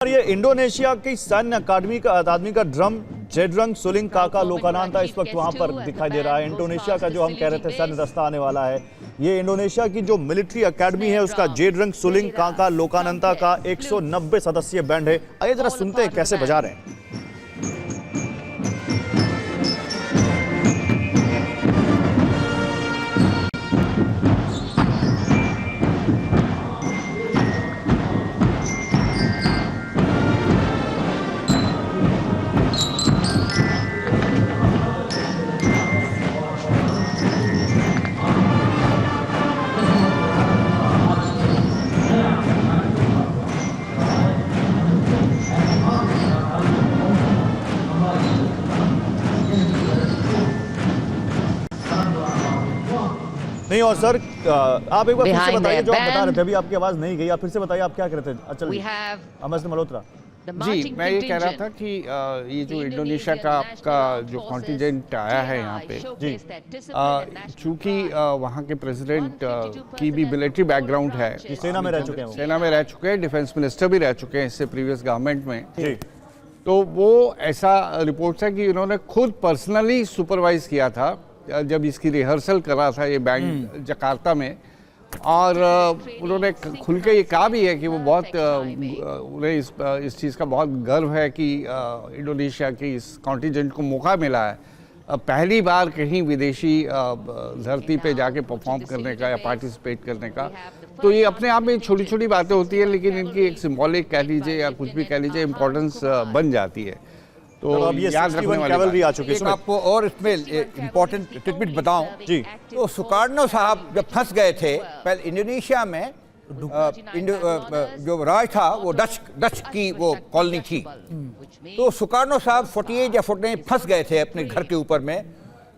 और ये इंडोनेशिया की सैन्य अकादमी का ड्रम जेड्रंग सुलिंग काका लोकानांता इस वक्त वहां पर दिखाई दे रहा है। इंडोनेशिया का जो हम कह रहे थे सैन्य दस्ता आने वाला है, ये इंडोनेशिया की जो मिलिट्री अकेडमी है उसका जेड्रंग सुलिंग काका लोकानांता का 190 सदस्यीय बैंड है। आइए जरा सुनते हैं कैसे बजा रहे हैं। नहीं और सर आप एक बार फिर से बताइए जो आप बता रहे थे, अभी आपकी आवाज नहीं गई, आप फिर से बताइए आप क्या कह रहे थे। अच्छा अमर सिंह मल्होत्रा जी, मैं ये कह रहा था कि ये जो इंडोनेशिया का आपका जो कॉन्टिजेंट आया है यहाँ पे जी, चूंकि वहाँ के प्रेसिडेंट की भी मिलिट्री बैकग्राउंड है, सेना में रह चुके हैं, सेना में रह चुके हैं, डिफेंस मिनिस्टर भी रह चुके हैं इससे प्रीवियस गवर्नमेंट में जी। तो वो ऐसा रिपोर्ट्स है कि उन्होंने खुद पर्सनली सुपरवाइज किया था जब इसकी रिहर्सल कर रहा था ये बैंड जकार्ता में, और उन्होंने खुल के ये कहा भी है कि वो बहुत उन्हें इस चीज़ का बहुत गर्व है कि इंडोनेशिया के इस कॉन्टिजेंट को मौका मिला है पहली बार कहीं विदेशी धरती पे जाके परफॉर्म करने का या पार्टिसिपेट करने का। तो ये अपने आप में छोटी छोटी बातें होती है, लेकिन इनकी एक सिंबॉलिक कह लीजिए या कुछ भी कह लीजिए इम्पोर्टेंस बन जाती है। तो अब ये याद रखने वाली कैवलरी आ चुकी है। एक आपको और इसमें इम्पोर्टेंट टिटबिट बताऊं जी। तो सुकार्नो साहब जब फंस गए थे पहले इंडोनेशिया में, जो राज था वो डच की वो कॉलोनी थी, तो सुकार्नो साहब 48 या 49 फंस गए थे अपने घर के ऊपर में,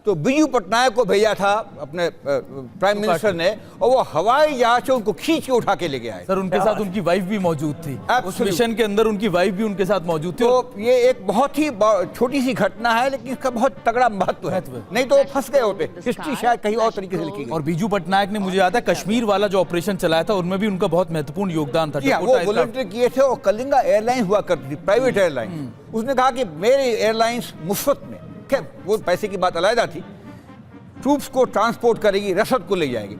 तो बिजू पटनायक को भेजा था अपने प्राइम मिनिस्टर ने, और वो हवाई जहाज से उनको खींच के उठा के ले गया है। सर उनके साथ उनकी वाइफ भी मौजूद थी, उस मिशन के अंदर उनकी वाइफ भी उनके साथ मौजूद थी। तो ये एक बहुत ही छोटी सी घटना है, लेकिन इसका बहुत तगड़ा महत्व है, नहीं तो वो फंस गए होते। हिस्ट्री शायद कहीं और तरीके से लिखी गई। और बिजू पटनायक ने, मुझे याद है कश्मीर वाला जो ऑपरेशन चलाया था उनमें भी उनका बहुत महत्वपूर्ण योगदान था। वो वॉलंटियर किए थे, और कलिंगा एयरलाइन हुआ करती थी, प्राइवेट एयरलाइन। उसने कहा कि मेरी एयरलाइंस मुफ्त में, वो पैसे की बात अलग थी, ट्रूप्स को ट्रांसपोर्ट करेगी, रसद को ले जाएगी।